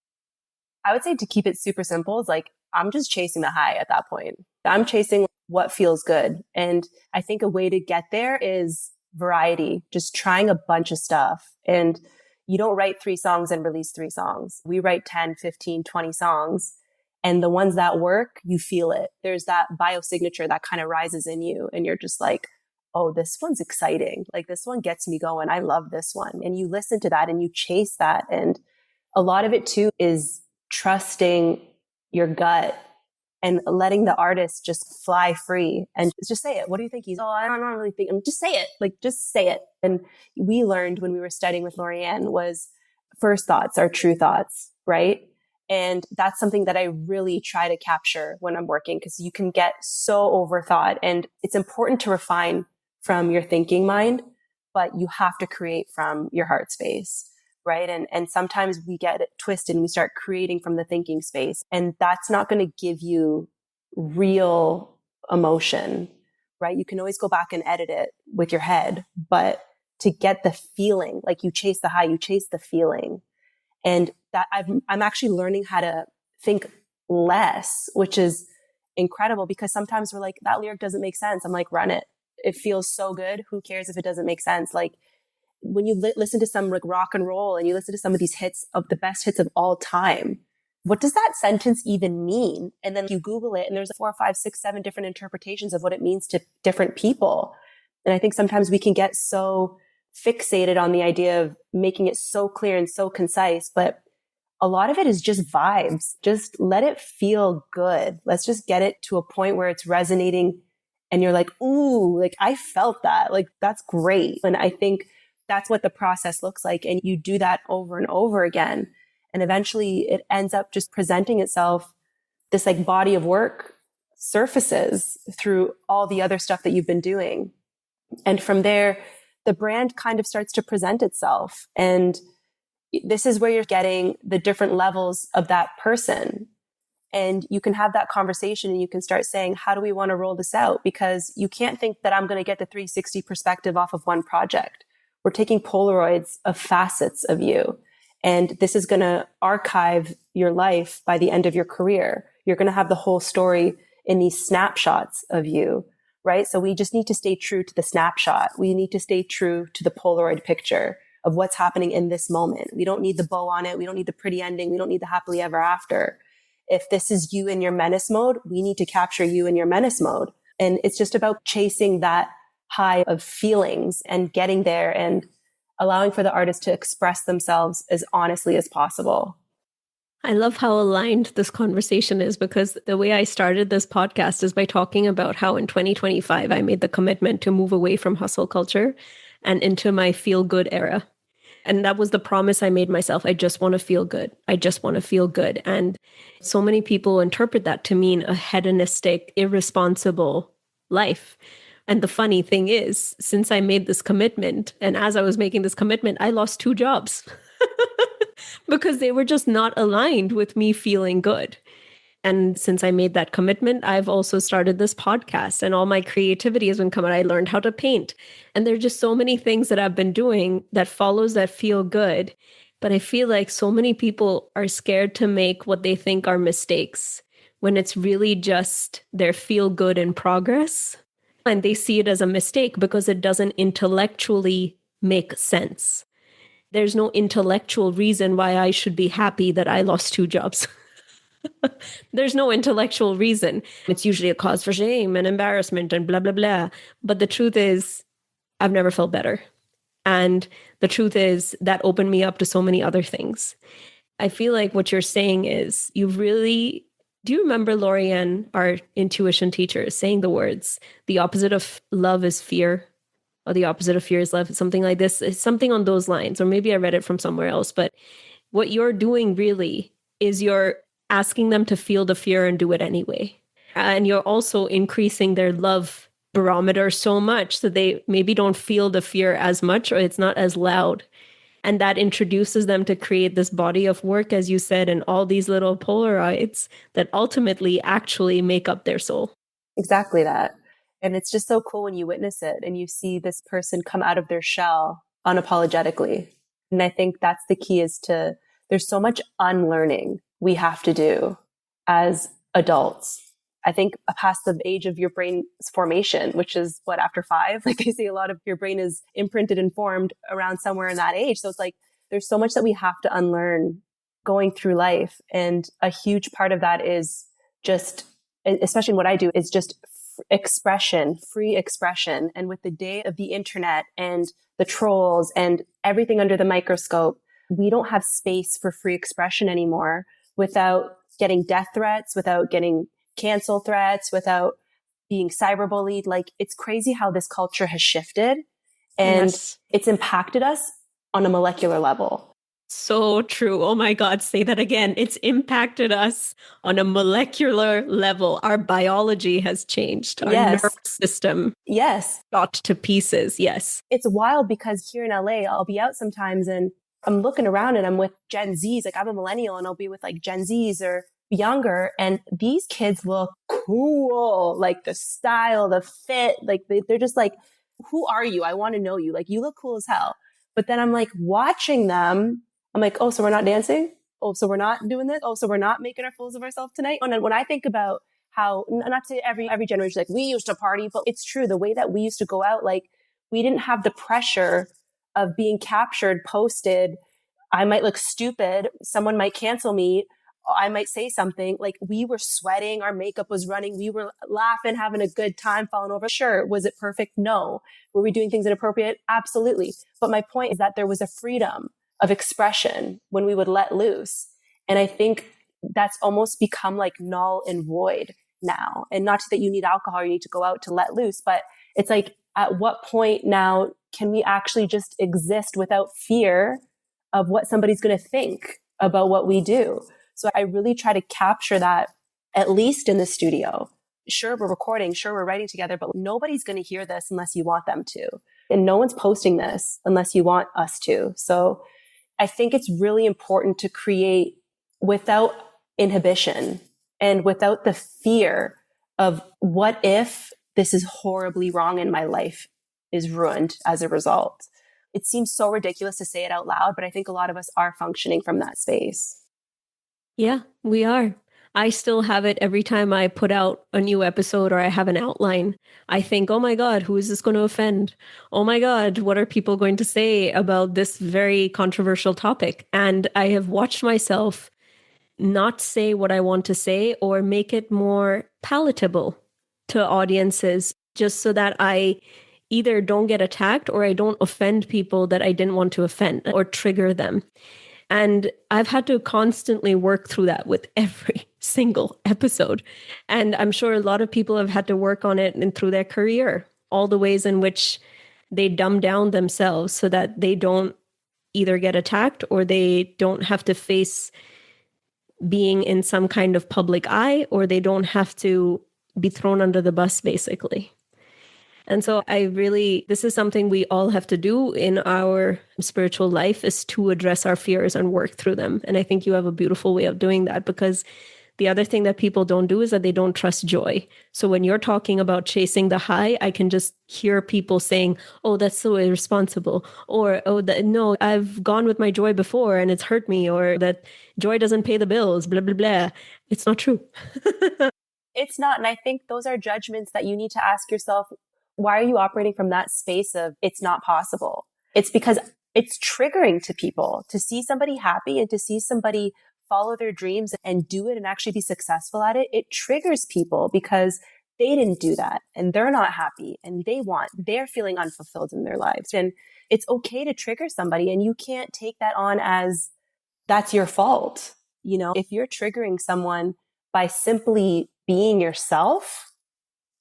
I would say, to keep it super simple, is like, I'm just chasing the high at that point. I'm chasing what feels good. And I think a way to get there is variety, just trying a bunch of stuff. And you don't write 3 songs and release 3 songs. We write 10, 15, 20 songs. And the ones that work, you feel it. There's that biosignature that kind of rises in you. And you're just like, oh, this one's exciting. Like this one gets me going. I love this one. And you listen to that and you chase that. And a lot of it too is trusting your gut and letting the artist just fly free and just say it. What do you think? I don't really think. Just say it. Like, just say it. And we learned when we were studying with Lorianne was first thoughts are true thoughts, right? And that's something that I really try to capture when I'm working, because you can get so overthought, and it's important to refine from your thinking mind, but you have to create from your heart space, right? And sometimes we get it twisted and we start creating from the thinking space, and that's not going to give you real emotion, right? You can always go back and edit it with your head, but to get the feeling, like you chase the high, you chase the feeling. And that I'm actually learning how to think less, which is incredible, because sometimes we're like, that lyric doesn't make sense. I'm like, run it. It feels so good. Who cares if it doesn't make sense? Like when you listen to some like rock and roll and you listen to some of these hits of the best hits of all time, what does that sentence even mean? And then you Google it and there's 4, 5, 6, 7 different interpretations of what it means to different people. And I think sometimes we can get so fixated on the idea of making it so clear and so concise, but a lot of it is just vibes. Just let it feel good. Let's just get it to a point where it's resonating and you're like, ooh, like I felt that. Like that's great. And I think that's what the process looks like. And you do that over and over again. And eventually it ends up just presenting itself, this like body of work surfaces through all the other stuff that you've been doing. And from there, the brand kind of starts to present itself. And this is where you're getting the different levels of that person. And you can have that conversation and you can start saying, how do we want to roll this out? Because you can't think that I'm going to get the 360 perspective off of one project. We're taking Polaroids of facets of you. And this is going to archive your life by the end of your career. You're going to have the whole story in these snapshots of you, right? So we just need to stay true to the snapshot. We need to stay true to the Polaroid picture of what's happening in this moment. We don't need the bow on it. We don't need the pretty ending. We don't need the happily ever after. If this is you in your menace mode, we need to capture you in your menace mode. And it's just about chasing that high of feelings and getting there and allowing for the artist to express themselves as honestly as possible. I love how aligned this conversation is, because the way I started this podcast is by talking about how in 2025, I made the commitment to move away from hustle culture and into my feel good era. And that was the promise I made myself. I just want to feel good. I just want to feel good. And so many people interpret that to mean a hedonistic, irresponsible life. And the funny thing is, since I made this commitment, and as I was making this commitment, I lost 2 jobs because they were just not aligned with me feeling good. And since I made that commitment, I've also started this podcast and all my creativity has been coming. I learned how to paint. And there are just so many things that I've been doing that follows that feel good. But I feel like so many people are scared to make what they think are mistakes when it's really just their feel good in progress. And they see it as a mistake because it doesn't intellectually make sense. There's no intellectual reason why I should be happy that I lost 2 jobs. There's no intellectual reason. It's usually a cause for shame and embarrassment and blah, blah, blah. But the truth is, I've never felt better. And the truth is, that opened me up to so many other things. I feel like what you're saying is do you remember Lorianne, our intuition teacher, saying the words, the opposite of love is fear, or the opposite of fear is love, something like this. It's something on those lines, or maybe I read it from somewhere else. But what you're doing really is you're asking them to feel the fear and do it anyway. And you're also increasing their love barometer so much that they maybe don't feel the fear as much, or it's not as loud. And that introduces them to create this body of work, as you said, and all these little Polaroids that ultimately actually make up their soul. Exactly that. And it's just so cool when you witness it and you see this person come out of their shell unapologetically. And I think that's the key, there's so much unlearning we have to do as adults. I think past the age of your brain's formation, which is after 5, like they say, a lot of your brain is imprinted and formed around somewhere in that age. So it's like, there's so much that we have to unlearn going through life. And a huge part of that is just, especially what I do, is just expression, free expression. And with the day of the internet and the trolls and everything under the microscope, we don't have space for free expression anymore without getting death threats, without getting cancel threats, without being cyberbullied. Like, it's crazy how this culture has shifted, and Yes. It's impacted us on a molecular level. So true. Oh my God, say that again. It's impacted us on a molecular level. Our biology has changed. Our nervous system shot to pieces. Yes. It's wild because here in LA, I'll be out sometimes and I'm looking around and I'm with Gen Zs. Like, I'm a millennial and I'll be with like Gen Zs or younger. And these kids look cool. Like the style, the fit, like they're just like, who are you? I want to know you. Like, you look cool as hell. But then I'm like watching them. I'm like, oh, so we're not dancing? Oh, so we're not doing this? Oh, so we're not making our fools of ourselves tonight? And when I think about how, not to every generation, like we used to party, but it's true. The way that we used to go out, like we didn't have the pressure of being captured, posted. I might look stupid. Someone might cancel me. I might say something. Like, we were sweating. Our makeup was running. We were laughing, having a good time, falling over. Sure. Was it perfect? No. Were we doing things inappropriate? Absolutely. But my point is that there was a freedom of expression when we would let loose. And I think that's almost become like null and void now. And not that you need alcohol, you need to go out to let loose, but it's like, at what point now can we actually just exist without fear of what somebody's going to think about what we do? So I really try to capture that, at least in the studio. Sure, we're recording, sure, we're writing together, but nobody's going to hear this unless you want them to. And no one's posting this unless you want us to. So I think it's really important to create without inhibition and without the fear of what if this is horribly wrong and my life is ruined as a result. It seems so ridiculous to say it out loud, but I think a lot of us are functioning from that space. Yeah, we are. I still have it every time I put out a new episode or I have an outline. I think, oh my God, who is this going to offend? Oh my God, what are people going to say about this very controversial topic? And I have watched myself not say what I want to say or make it more palatable to audiences just so that I either don't get attacked or I don't offend people that I didn't want to offend or trigger them. And I've had to constantly work through that with every single episode. And I'm sure a lot of people have had to work on it and through their career, all the ways in which they dumb down themselves so that they don't either get attacked or they don't have to face being in some kind of public eye, or they don't have to be thrown under the bus, basically. And so this is something we all have to do in our spiritual life, is to address our fears and work through them. And I think you have a beautiful way of doing that, because the other thing that people don't do is that they don't trust joy. So when you're talking about chasing the high, I can just hear people saying, oh, that's so irresponsible. Or, oh, no, I've gone with my joy before and it's hurt me. Or that joy doesn't pay the bills, blah, blah, blah. It's not true. It's not. And I think those are judgments that you need to ask yourself, why are you operating from that space of it's not possible? It's because it's triggering to people to see somebody happy and to see somebody follow their dreams and do it and actually be successful at it. It triggers people because they didn't do that and they're not happy and they're feeling unfulfilled in their lives. And it's okay to trigger somebody, and you can't take that on as that's your fault. You know, if you're triggering someone by simply being yourself,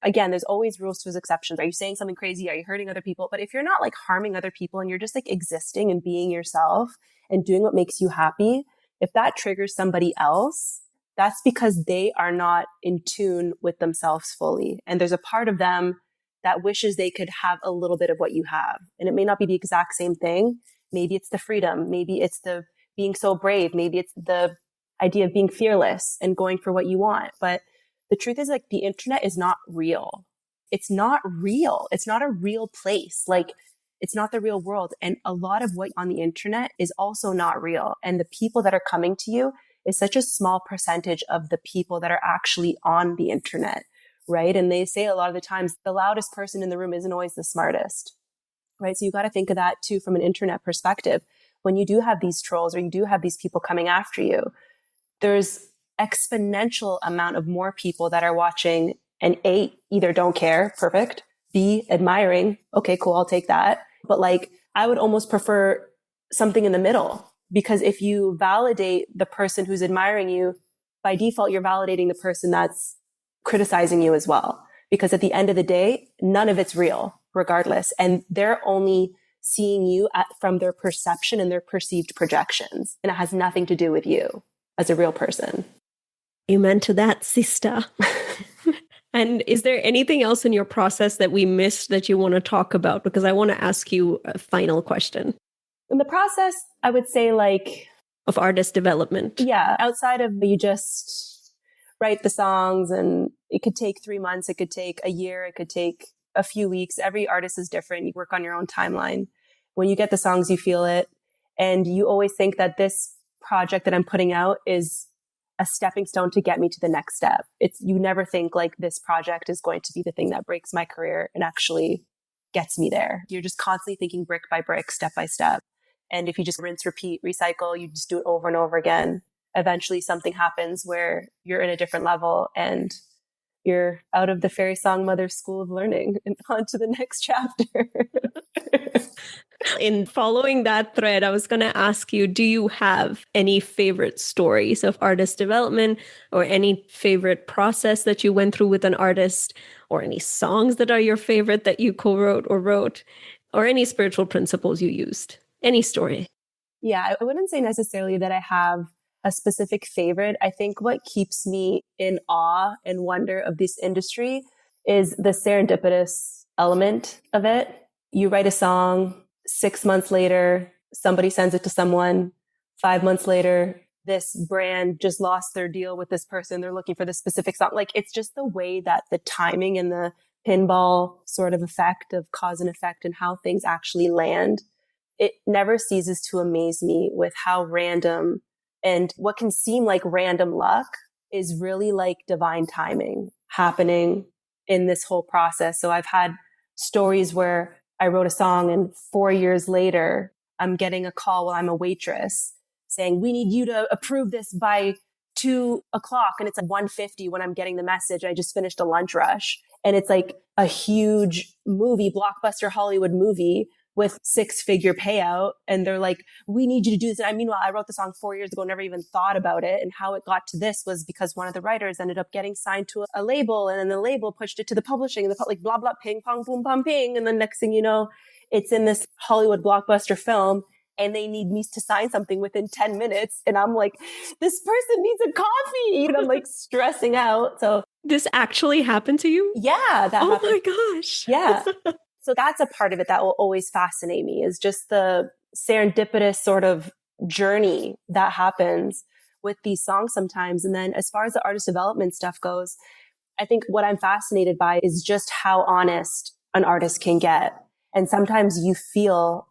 again, there's always rules to his exceptions. Are you saying something crazy? Are you hurting other people? But if you're not like harming other people and you're just like existing and being yourself and doing what makes you happy, if that triggers somebody else, that's because they are not in tune with themselves fully. And there's a part of them that wishes they could have a little bit of what you have. And it may not be the exact same thing. Maybe it's the freedom. Maybe it's the being so brave. Maybe it's the idea of being fearless and going for what you want. But the truth is, like, the internet is not real. It's not real. It's not a real place. Like, it's not the real world. And a lot of what on the internet is also not real. And the people that are coming to you is such a small percentage of the people that are actually on the internet, right? And they say a lot of the times the loudest person in the room isn't always the smartest, right? So you got to think of that too from an internet perspective. When you do have these trolls or you do have these people coming after you, there's exponential amount of more people that are watching and A, either don't care, perfect, B, admiring, okay, cool, I'll take that. But like, I would almost prefer something in the middle, because if you validate the person who's admiring you, by default, you're validating the person that's criticizing you as well. Because at the end of the day, none of it's real, regardless. And they're only seeing you from their perception and their perceived projections. And it has nothing to do with you as a real person. Amen to that, sister. And is there anything else in your process that we missed that you want to talk about? Because I want to ask you a final question. In the process, I would say like... of artist development. Yeah. Outside of you just write the songs, and it could take 3 months. It could take a year. It could take a few weeks. Every artist is different. You work on your own timeline. When you get the songs, you feel it. And you always think that this project that I'm putting out is a stepping stone to get me to the next step. You never think like this project is going to be the thing that breaks my career and actually gets me there. You're just constantly thinking brick by brick, step by step. And if you just rinse, repeat, recycle, you just do it over and over again, eventually something happens where you're in a different level and you're out of the Fairy Songmother school of learning and on to the next chapter. In following that thread, I was going to ask you, do you have any favorite stories of artist development or any favorite process that you went through with an artist or any songs that are your favorite that you co-wrote or wrote or any spiritual principles you used? Any story? Yeah, I wouldn't say necessarily that I have a specific favorite. I think what keeps me in awe and wonder of this industry is the serendipitous element of it. You write a song, 6 months later, somebody sends it to someone. 5 months later, this brand just lost their deal with this person. They're looking for this specific song. Like, it's just the way that the timing and the pinball sort of effect of cause and effect and how things actually land. It never ceases to amaze me with how random and what can seem like random luck is really like divine timing happening in this whole process. So I've had stories where I wrote a song and 4 years later, I'm getting a call while I'm a waitress saying, we need you to approve this by 2:00. And it's like 1:50 when I'm getting the message. I just finished a lunch rush. And it's like a huge movie, blockbuster Hollywood movie with 6-figure payout. And they're like, we need you to do this. And meanwhile, I wrote the song 4 years ago, never even thought about it. And how it got to this was because one of the writers ended up getting signed to a label, and then the label pushed it to the publishing, and like blah, blah, ping, pong, boom, pom, ping. And the next thing you know, it's in this Hollywood blockbuster film, and they need me to sign something within 10 minutes. And I'm like, this person needs a coffee. And I'm like stressing out. So this actually happened to you? Yeah, that happened. My gosh. Yeah. So that's a part of it that will always fascinate me, is just the serendipitous sort of journey that happens with these songs sometimes. And then as far as the artist development stuff goes, I think what I'm fascinated by is just how honest an artist can get. And sometimes you feel,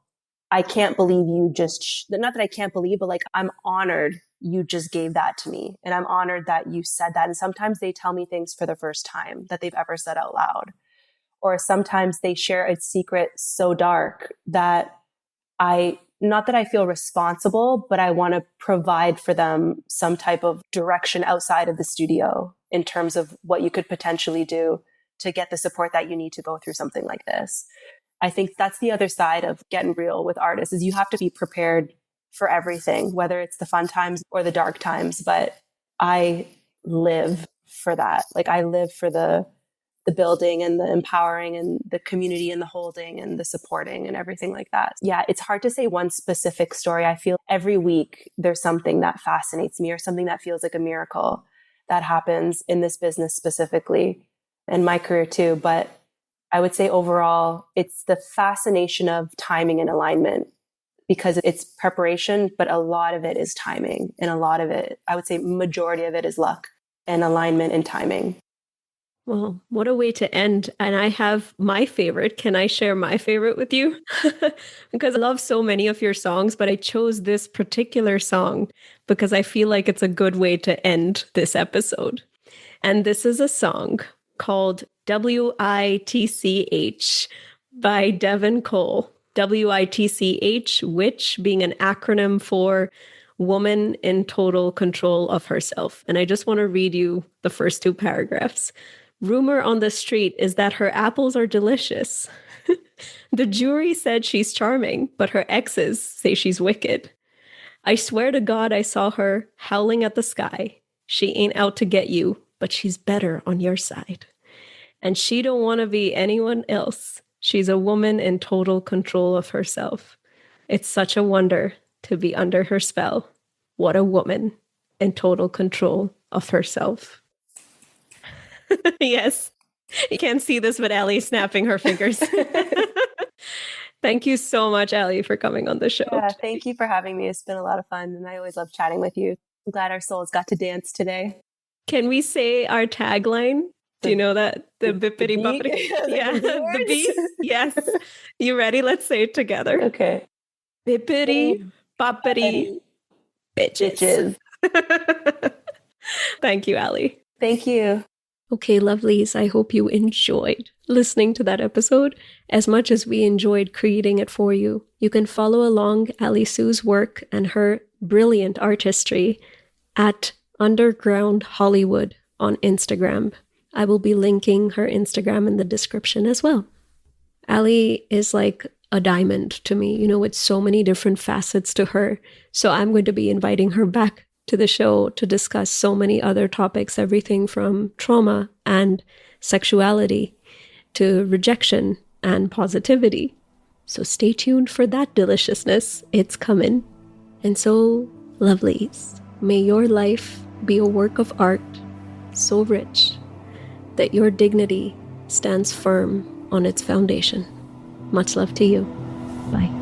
I can't believe you just, not that I can't believe, but like, I'm honored you just gave that to me. And I'm honored that you said that. And sometimes they tell me things for the first time that they've ever said out loud. Or sometimes they share a secret so dark that not that I feel responsible, but I want to provide for them some type of direction outside of the studio in terms of what you could potentially do to get the support that you need to go through something like this. I think that's the other side of getting real with artists, is you have to be prepared for everything, whether it's the fun times or the dark times. But I live for that. Like, I live for the building and the empowering and the community and the holding and the supporting and everything like that. Yeah, it's hard to say one specific story. I feel every week there's something that fascinates me or something that feels like a miracle that happens in this business specifically, and my career too. But I would say overall, it's the fascination of timing and alignment, because it's preparation, but a lot of it is timing. And a lot of it, I would say majority of it, is luck and alignment and timing. Well, what a way to end. And I have my favorite. Can I share my favorite with you? Because I love so many of your songs, but I chose this particular song because I feel like it's a good way to end this episode. And this is a song called WITCH by Devin Cole. WITCH, which being an acronym for Woman in Total Control of Herself. And I just want to read you the first 2 paragraphs. Rumor on the street is that her apples are delicious. The jury said she's charming, but her exes say she's wicked. I swear to God I saw her howling at the sky. She ain't out to get you, but she's better on your side. And she don't want to be anyone else. She's a woman in total control of herself. It's such a wonder to be under her spell. What a woman in total control of herself. Yes. You can't see this, but Allie snapping her fingers. Thank you so much, Allie, for coming on the show. Yeah, thank you for having me. It's been a lot of fun, and I always love chatting with you. I'm glad our souls got to dance today. Can we say our tagline? Do you know that? The Bippity Boppity? Yeah, the beat. Yes. You ready? Let's say it together. Okay. Bippity Boppity bitches. Thank you, Allie. Thank you. Okay, lovelies, I hope you enjoyed listening to that episode as much as we enjoyed creating it for you. You can follow along Ali Sue's work and her brilliant artistry at Underground Hollywood on Instagram. I will be linking her Instagram in the description as well. Ali is like a diamond to me, with so many different facets to her. So I'm going to be inviting her back to the show to discuss so many other topics, everything from trauma and sexuality to rejection and positivity. So stay tuned for that deliciousness. It's coming. And so, lovelies, may your life be a work of art so rich that your dignity stands firm on its foundation. Much love to you. Bye.